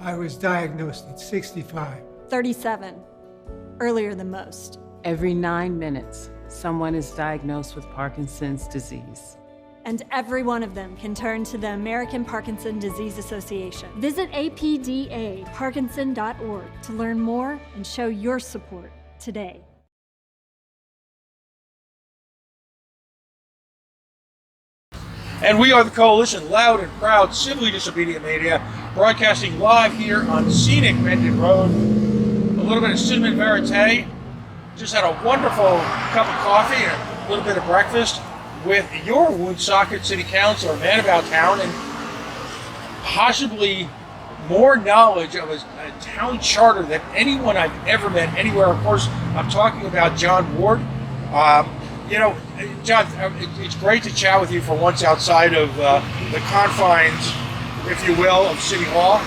I was diagnosed at 65. 37, earlier than most. Every 9 minutes, someone is diagnosed with Parkinson's disease. And every one of them can turn to the American Parkinson Disease Association. Visit apdaparkinson.org to learn more and show your support today. And we are the Coalition, loud and proud, civilly disobedient media, broadcasting live here on scenic Mendon Road. A little bit of cinnamon verite. Just had a wonderful cup of coffee and a little bit of breakfast with your Woonsocket City Councilor, man about town, and possibly more knowledge of a town charter than anyone I've ever met anywhere. Of course, I'm talking about John Ward. You know, John, it's great to chat with you for once outside of the confines, if you will, of City Hall.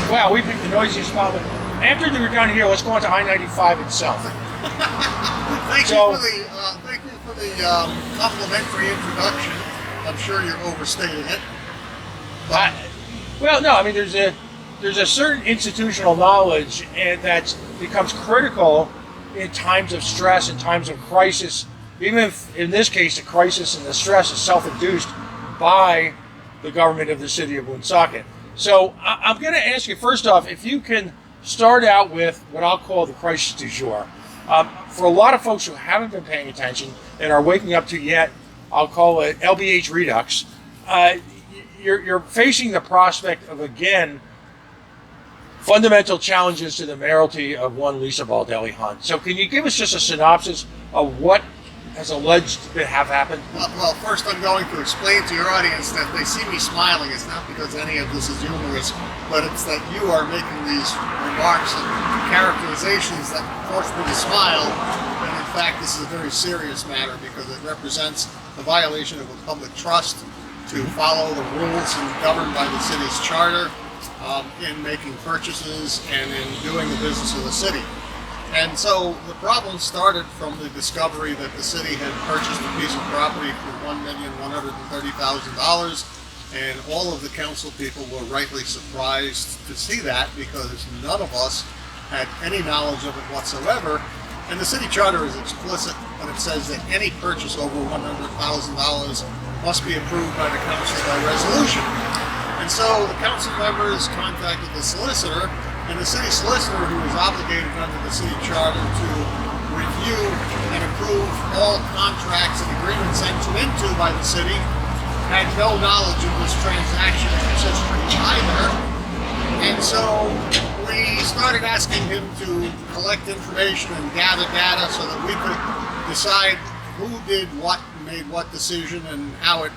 Wow, we picked the noisiest spot. But after we were done here, let's go on to I-95 itself. Thank you for the complimentary introduction. I'm sure you're overstating it. Well, no, I mean, there's a certain institutional knowledge and that becomes critical in times of stress, in times of crisis, even if in this case the crisis and the stress is self-induced by the government of the city of Woonsocket. So I'm going to ask you first off, if you can start out with what I'll call the crisis du jour. For a lot of folks who haven't been paying attention and are waking up to yet, I'll call it LBH Redux, you're facing the prospect of, again, fundamental challenges to the mayoralty of one Lisa-Baldelli Hunt. So can you give us just a synopsis of what has alleged to have happened? Well, first I'm going to explain to your audience that they see me smiling. It's not because any of this is humorous, but it's that you are making these remarks and characterizations that force me to smile. And in fact, this is a very serious matter because it represents the violation of a public trust to follow the rules and govern by the city's charter in making purchases and in doing the business of the city. And so the problem started from the discovery that the city had purchased a piece of property for $1,130,000, and all of the council people were rightly surprised to see that because none of us had any knowledge of it whatsoever. And the city charter is explicit when it says that any purchase over $100,000 must be approved by the council by resolution. And so the council members contacted the solicitor, and the city solicitor, who is obligated under the city charter to review and approve all contracts and agreements entered into by the city, had no knowledge of this transaction in its history either. And so we started asking him to collect information and gather data so that we could decide who did what, made what decision, and how it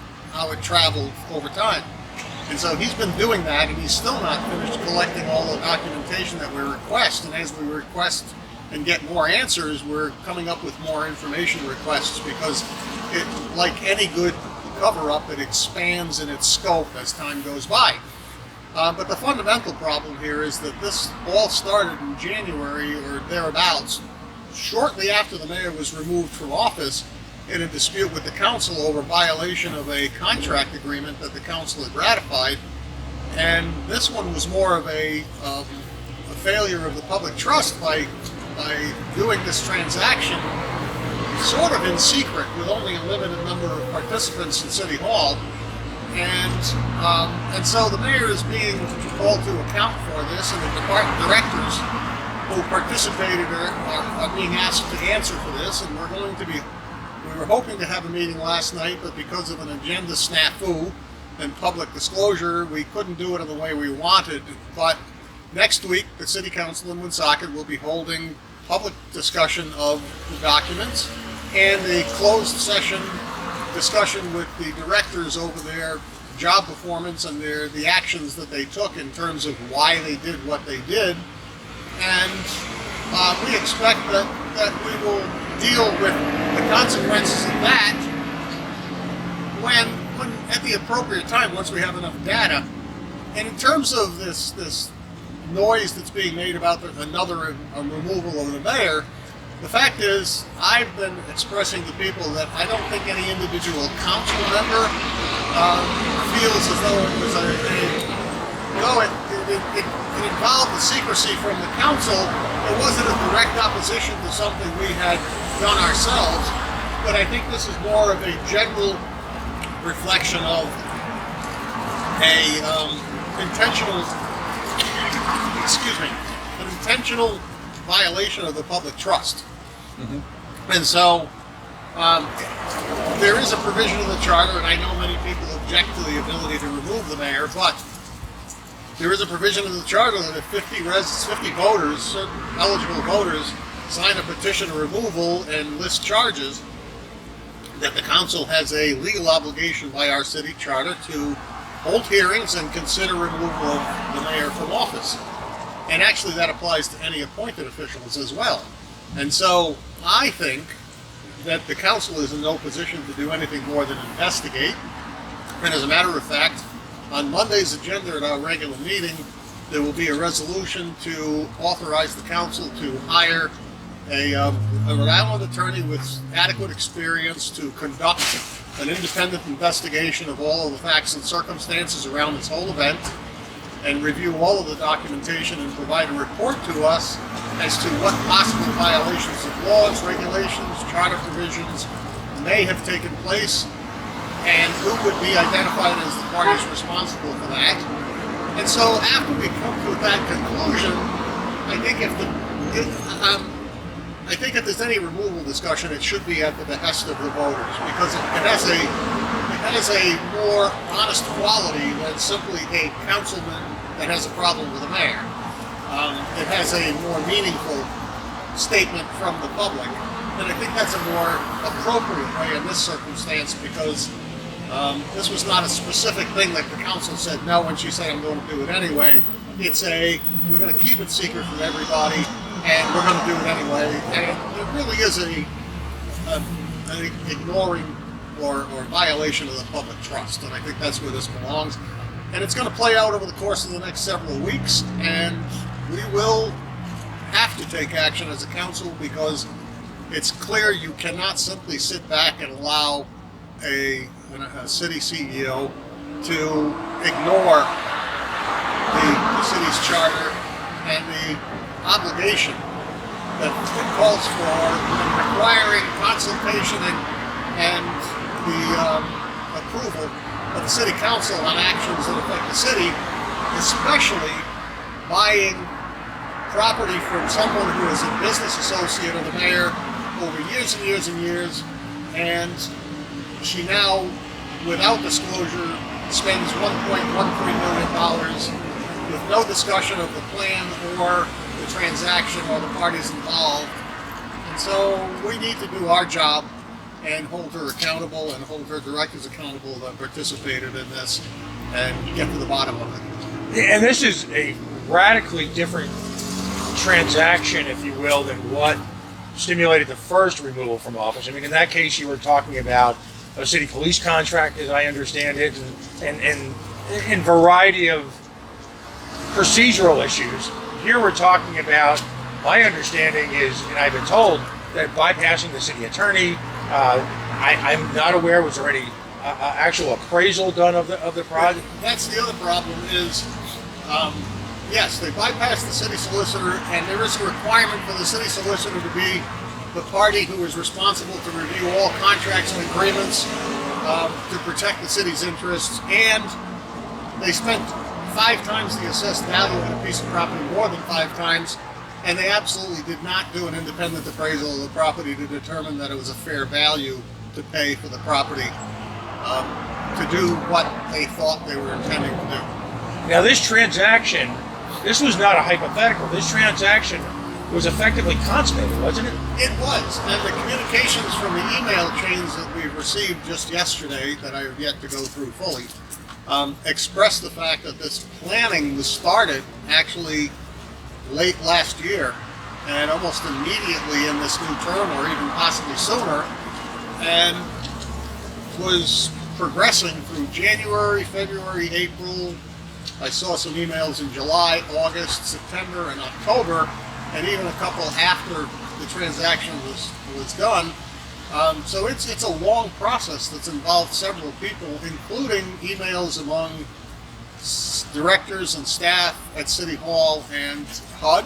traveled over time. And so he's been doing that, and he's still not finished collecting all the documentation that we request. And as we request and get more answers, we're coming up with more information requests because it, like any good cover-up, it expands in its scope as time goes by. But the fundamental problem here is that this all started in January or thereabouts, shortly after the mayor was removed from office, in a dispute with the council over violation of a contract agreement that the council had ratified. And this one was more of a failure of the public trust by doing this transaction sort of in secret with only a limited number of participants in City Hall. And so the mayor is being called to account for this, and the department directors who participated are being asked to answer for this, and we were hoping to have a meeting last night, but because of an agenda snafu and public disclosure, we couldn't do it in the way we wanted. But next week, the City Council in Woonsocket will be holding public discussion of the documents and a closed session discussion with the directors over their job performance and the actions that they took in terms of why they did what they did. And we expect that we will deal with the consequences of that when at the appropriate time, once we have enough data. And in terms of this noise that's being made about another removal of the mayor, the fact is, I've been expressing to people that I don't think any individual council member feels as though it was it involved the secrecy from the council. It wasn't a direct opposition to something we had done ourselves, but I think this is more of a general reflection of an intentional violation of the public trust. And so there is a provision in the charter, and I know many people object to the ability to remove the mayor, but there is a provision in the charter that if 50 voters, certain eligible voters, sign a petition of removal and list charges, that the council has a legal obligation by our city charter to hold hearings and consider removal of the mayor from office. And actually that applies to any appointed officials as well. And so I think that the council is in no position to do anything more than investigate. And as a matter of fact, on Monday's agenda at our regular meeting, there will be a resolution to authorize the council to hire a Rhode Island attorney with adequate experience to conduct an independent investigation of all of the facts and circumstances around this whole event, and review all of the documentation and provide a report to us as to what possible violations of laws, regulations, charter provisions may have taken place, and who would be identified as the parties responsible for that. And so after we come to that conclusion, I think if there's any removal discussion, it should be at the behest of the voters, because it has a more honest quality than simply a councilman that has a problem with a mayor. It has a more meaningful statement from the public, and I think that's a more appropriate way in this circumstance, because this was not a specific thing that the council said no and she said I'm going to do it anyway. It's we're going to keep it secret from everybody and we're going to do it anyway. And it really is an ignoring or violation of the public trust, and I think that's where this belongs. And it's going to play out over the course of the next several weeks, and we will have to take action as a council, because it's clear you cannot simply sit back and allow a city CEO to ignore the city's charter and the obligation that it calls for in requiring consultation and the approval of the city council on actions that affect the city, especially buying property from someone who is a business associate of the mayor over years and years and years, and she now, without disclosure, spends $1.13 million with no discussion of the plan or the transaction or the parties involved. And so we need to do our job and hold her accountable and hold her directors accountable that participated in this and get to the bottom of it. And this is a radically different transaction, if you will, than what stimulated the first removal from office. I mean, in that case, you were talking about a city police contract, as I understand it, and variety of procedural issues. Here we're talking about, my understanding is, and I've been told, that bypassing the city attorney. I'm not aware, was there any actual appraisal done of the project? That's the other problem is, yes, they bypassed the city solicitor, and there is a requirement for the city solicitor to be the party who is responsible to review all contracts and agreements to protect the city's interests, and they spent 5 times the assessed value of a piece of property, more than 5 times, and they absolutely did not do an independent appraisal of the property to determine that it was a fair value to pay for the property to do what they thought they were intending to do. Now this transaction, this was not a hypothetical. This transaction was effectively consummated, wasn't it? It was, and the communications from the email chains that we received just yesterday, that I have yet to go through fully, expressed the fact that this planning was started actually late last year, and almost immediately in this new term, or even possibly sooner, and was progressing through January, February, April. I saw some emails in July, August, September, and October, and even a couple after the transaction was done. So it's a long process that's involved several people, including emails among directors and staff at City Hall and HUD,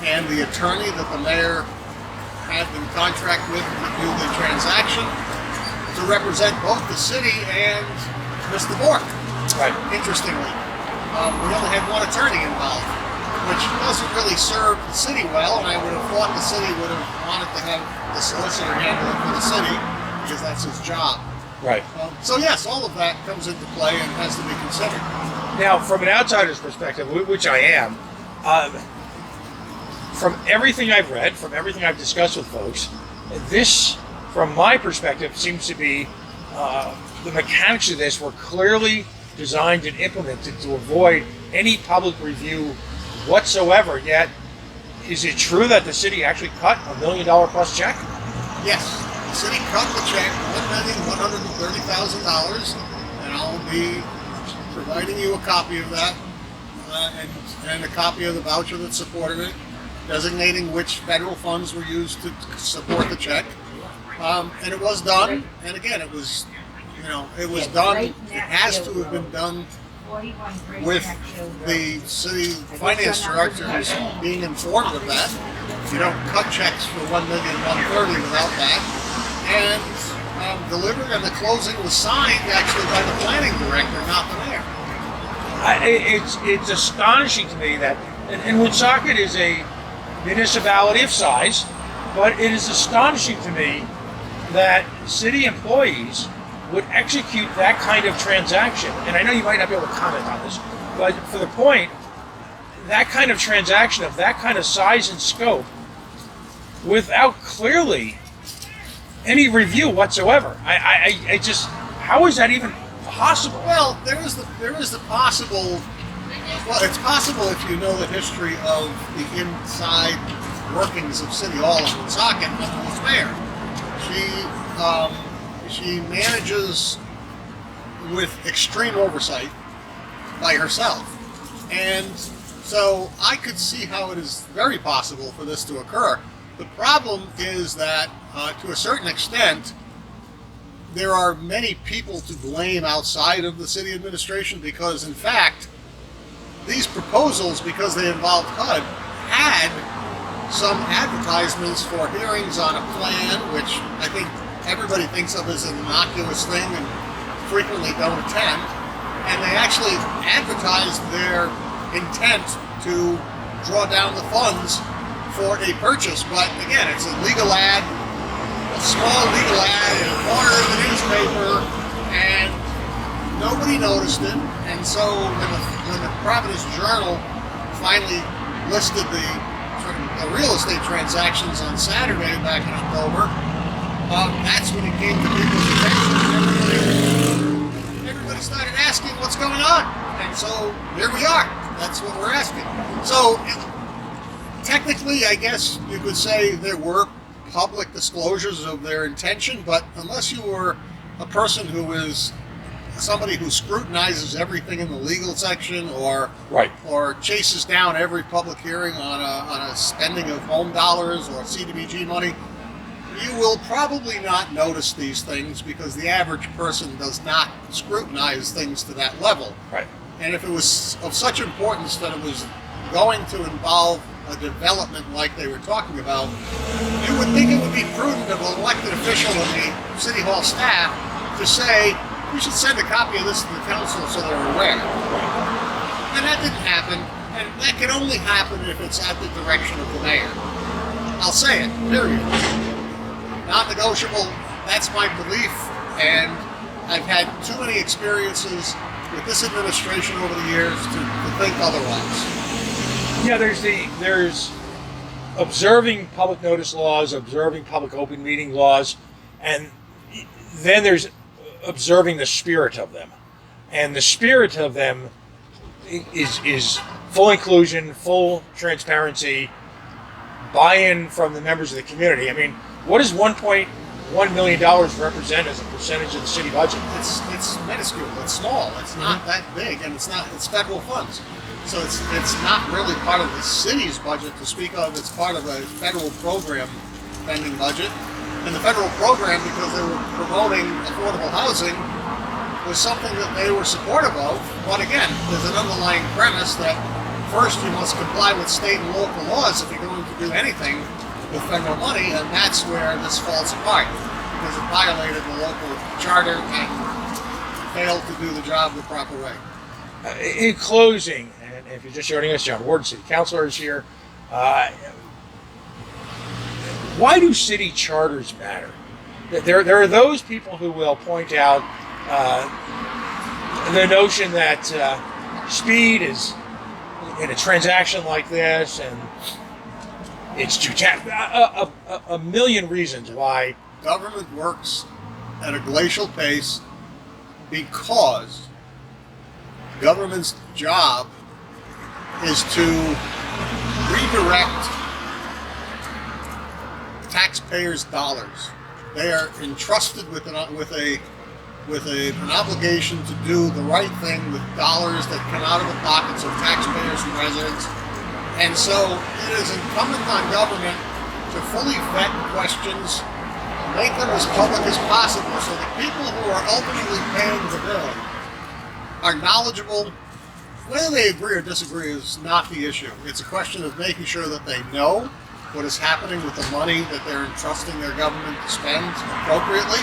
and the attorney that the mayor had in contract with to do the transaction, to represent both the city and Mr. Bork. Right. Interestingly, we only had one attorney involved, which doesn't really serve the city well, and I would have thought the city would have wanted to have the solicitor handle it for the city, because that's his job. Right. So yes, all of that comes into play and has to be considered. Now, from an outsider's perspective, which I am, from everything I've read, from everything I've discussed with folks, this, from my perspective, seems to be the mechanics of this were clearly designed and implemented to avoid any public review whatsoever. Yet, is it true that the city actually cut $1 million plus check? Yes, the city cut the check, $1,130,000, and I'll be providing you a copy of that, and a copy of the voucher that supported it, designating which federal funds were used to support the check. And it was done, and again, it was done, it has to have been done with the city finance directors being informed of that. You don't cut checks for $1,130,000 without that. And delivered, and the closing was signed actually by the planning director, not the mayor. It's astonishing to me that, and Woonsocket is a municipality of size, but it is astonishing to me that city employees would execute that kind of transaction. And I know you might not be able to comment on this, but for the point, that kind of transaction of that kind of size and scope without clearly any review whatsoever. I just, how is that even possible? Well, there is the possible. Well, it's possible if you know the history of the inside workings of City Hall in Woonsocket and who's mayor. She manages with extreme oversight by herself, and so I could see how it is very possible for this to occur. The problem is that, to a certain extent, there are many people to blame outside of the city administration, because, in fact, these proposals, because they involved HUD, had some advertisements for hearings on a plan, which I think everybody thinks of as an innocuous thing and frequently don't attend. And they actually advertised their intent to draw down the funds for a purchase. But again, it's a legal ad, a small legal ad in a corner of the newspaper, and nobody noticed it. And so when the Providence Journal finally listed the real estate transactions on Saturday back in October, that's when it came to people's attention. Everybody started asking what's going on. And so here we are. That's what we're asking. So technically, I guess you could say there were public disclosures of their intention, but unless you were a person who is somebody who scrutinizes everything in the legal section, or chases down every public hearing on a spending of home dollars or CDBG money, you will probably not notice these things, because the average person does not scrutinize things to that level. Right. And if it was of such importance that it was going to involve a development like they were talking about, you would think it would be prudent of an elected official of the City Hall staff to say, we should send a copy of this to the council so they're aware. And that didn't happen, and that can only happen if it's at the direction of the mayor. I'll say it, period. Non-negotiable, that's my belief, and I've had too many experiences with this administration over the years to think otherwise. Yeah, there's observing public notice laws, observing public open meeting laws, and then there's observing the spirit of them. And the spirit of them is full inclusion, full transparency, buy-in from the members of the community. I mean, what does $1.1 million represent as a percentage of the city budget? It's minuscule. It's small. It's not that big, and it's federal funds. So it's not really part of the city's budget to speak of. It's part of a federal program spending budget. And the federal program, because they were promoting affordable housing, was something that they were supportive of. But again, there's an underlying premise that first you must comply with state and local laws if you're going to do anything with federal money, and that's where this falls apart, because it violated the local charter and failed to do the job the proper way. In closing, and if you're just joining us, John Ward, City Councilor, is here. Why do city charters matter? There are those people who will point out the notion that speed is in a transaction like this, and it's too a million reasons why. Government works at a glacial pace because government's job is to redirect taxpayers' dollars. They are entrusted with an obligation to do the right thing with dollars that come out of the pockets of taxpayers and residents. And so it is incumbent on government to fully vet questions, make them as public as possible so that people who are ultimately paying the bill are knowledgeable. Whether they agree or disagree is not the issue. It's a question of making sure that they know what is happening with the money that they're entrusting their government to spend appropriately,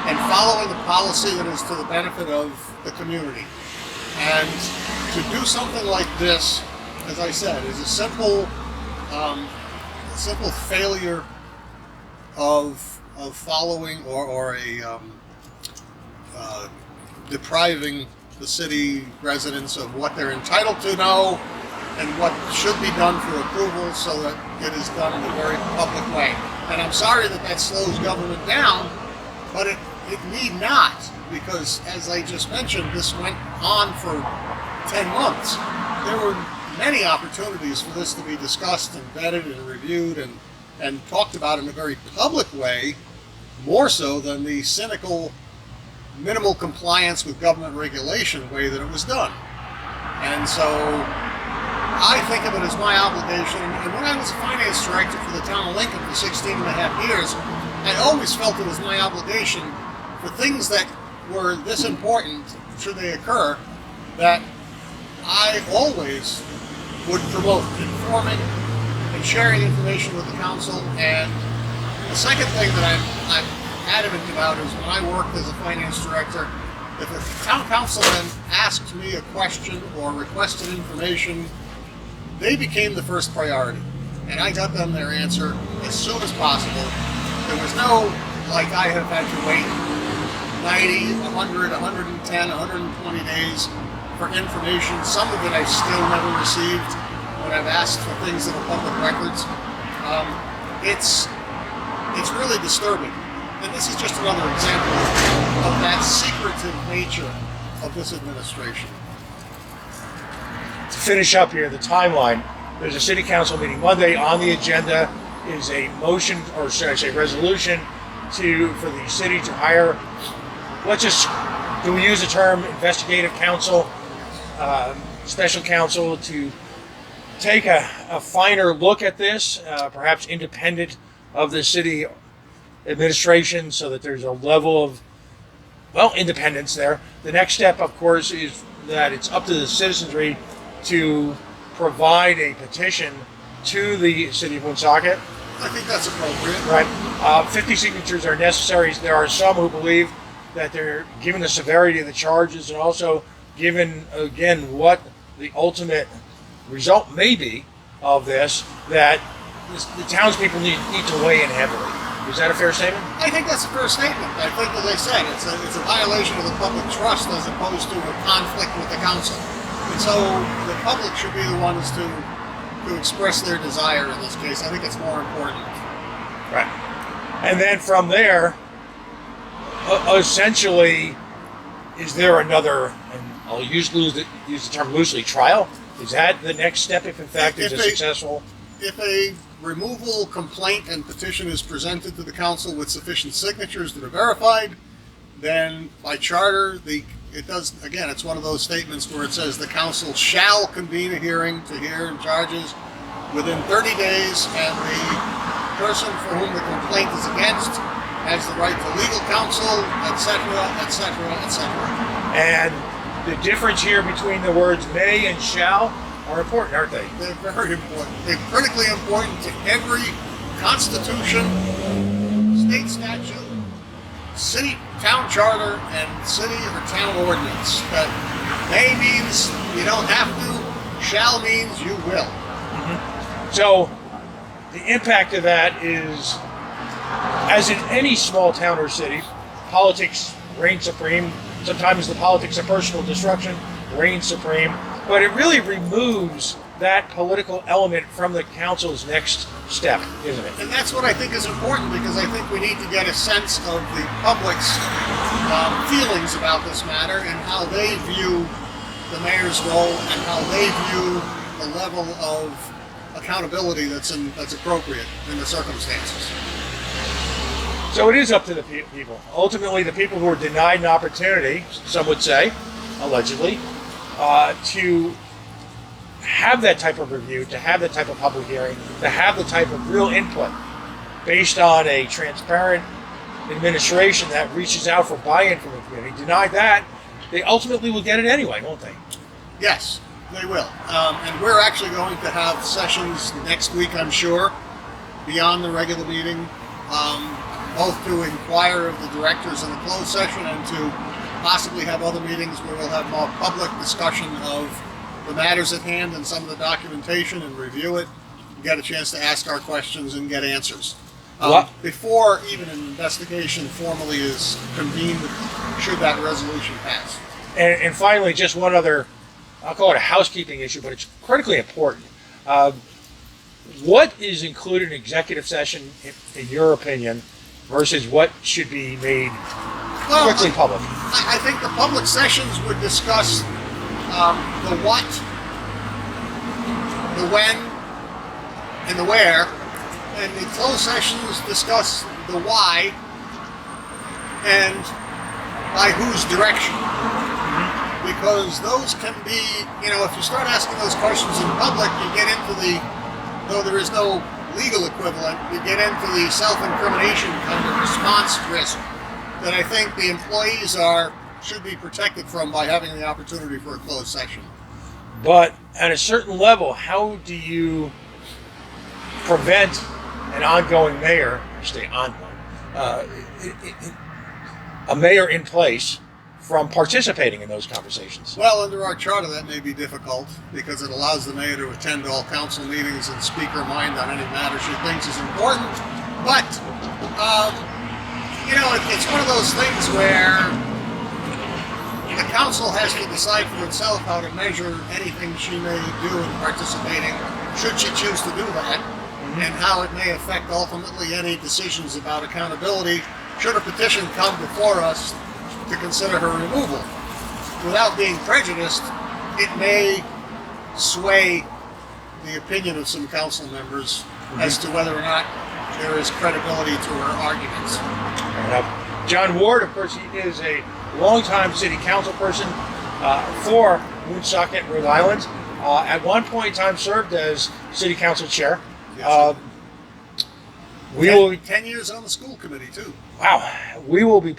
and following the policy that is to the benefit of the community. And to do something like this, as I said, is a simple failure of following or depriving the city residents of what they're entitled to know and what should be done for approval, so that it is done in a very public way. And I'm sorry that that slows government down, but it need not, because as I just mentioned, this went on for 10 months. There were many opportunities for this to be discussed and vetted and reviewed and talked about in a very public way, more so than the cynical, minimal compliance with government regulation way that it was done. And so I think of it as my obligation, and when I was a finance director for the town of Lincoln for 16 and a half years, I always felt it was my obligation for things that were this important, should they occur, that I always would promote informing and sharing information with the council. And the second thing that I'm adamant about is when I worked as a finance director, if a town councilman asked me a question or requested information, they became the first priority. And I got them their answer as soon as possible. There was no, like, I have had to wait 90, 100, 110, 120 days for information. Some of it I've still never received when I've asked for things that are public records. It's really disturbing. And this is just another example of that secretive nature of this administration. To finish up here, the timeline, there's a city council meeting Monday. On the agenda is a motion, or should I say resolution, for the city to hire, do we use the term investigative counsel, special counsel, to take a finer look at this, perhaps independent of the city administration, so that there's a level of, independence there. The next step, of course, is that it's up to the citizenry to provide a petition to the city of Woonsocket. I think that's appropriate. Right. 50 signatures are necessary. There are some who believe that they're, given the severity of the charges and also given, again, what the ultimate result may be of this, that the townspeople need to weigh in heavily. Is that a fair statement? I think that's a fair statement. I think, as I said, it's a violation of the public trust as opposed to a conflict with the council. And so the public should be the ones to express their desire in this case. I think it's more important. Right. And then from there, essentially, is there another, and I'll use the term loosely, trial? Is that the next step if in fact there's a successful? If a removal complaint and petition is presented to the council with sufficient signatures that are verified, then by charter, it's one of those statements where it says the council shall convene a hearing to hear charges within 30 days, and the person for whom the complaint is against has the right to legal counsel, etc., etc., etc. And the difference here between the words may and shall are important, aren't they? They're very important. They're critically important to every constitution, state statute, city, town charter, and city or town ordinance. That may means you don't have to, shall means you will. So the impact of that is, as in any small town or city, politics reign supreme. Sometimes the politics of personal destruction reign supreme, but it really removes that political element from the council's next step, isn't it? And that's what I think is important, because I think we need to get a sense of the public's feelings about this matter and how they view the mayor's role and how they view the level of accountability that's appropriate in the circumstances. So it is up to the people. Ultimately, the people who are denied an opportunity, some would say, allegedly, to have that type of review, to have that type of public hearing, to have the type of real input based on a transparent administration that reaches out for buy-in from the community. Denied that, they ultimately will get it anyway, won't they? Yes, they will. And we're actually going to have sessions next week, I'm sure, beyond the regular meeting, both to inquire of the directors in the closed session and to possibly have other meetings where we'll have more public discussion of the matters at hand and some of the documentation and review it, get a chance to ask our questions and get answers. Before even an investigation formally is convened, should that resolution pass. And finally, just one other, I'll call it a housekeeping issue, but it's critically important. What is included in executive session, in your opinion, versus what should be made quickly public? I think the public sessions would discuss the what, the when, and the where, and the closed sessions discuss the why and by whose direction. Because those can be, if you start asking those questions in public, you get into though there is no legal equivalent, you get into the self-incrimination kind of response risk that I think the employees should be protected from by having the opportunity for a closed session. But at a certain level, how do you prevent an ongoing mayor, a mayor in place, from participating in those conversations? Well, under our charter, that may be difficult because it allows the mayor to attend all council meetings and speak her mind on any matter she thinks is important. But, it's one of those things where the council has to decide for itself how to measure anything she may do in participating, should she choose to do that, and how it may affect ultimately any decisions about accountability should a petition come before us to consider her removal. Without being prejudiced, it may sway the opinion of some council members as to whether or not there is credibility to her arguments. Fair enough. John Ward, of course, he is a longtime city council person for Woonsocket, Rhode Island. At one point in time served as city council chair. Yes, we will 10 years on the school committee too. Wow. We will be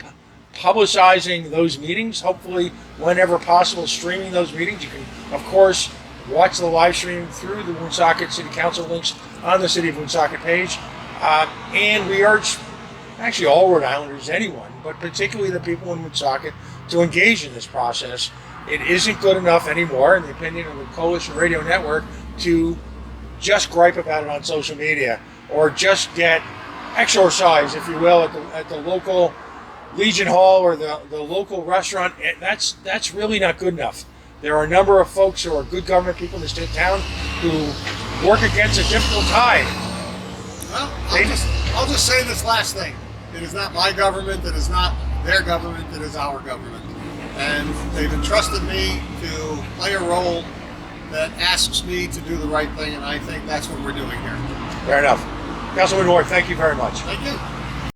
publicizing those meetings, hopefully whenever possible, streaming those meetings. You can, of course, watch the live stream through the Woonsocket City Council links on the City of Woonsocket page. And we urge, actually all Rhode Islanders, anyone, but particularly the people in Woonsocket, to engage in this process. It isn't good enough anymore, in the opinion of the Coalition Radio Network, to just gripe about it on social media or just get exorcised, if you will, at the local Legion Hall or the local restaurant. That's really not good enough. There are a number of folks who are good government people in this town who work against a difficult tide. Well, I'll just say this last thing. It is not my government, it is not their government, it is our government. And they've entrusted me to play a role that asks me to do the right thing, and I think that's what we're doing here. Fair enough. Councilman Ward, thank you very much. Thank you.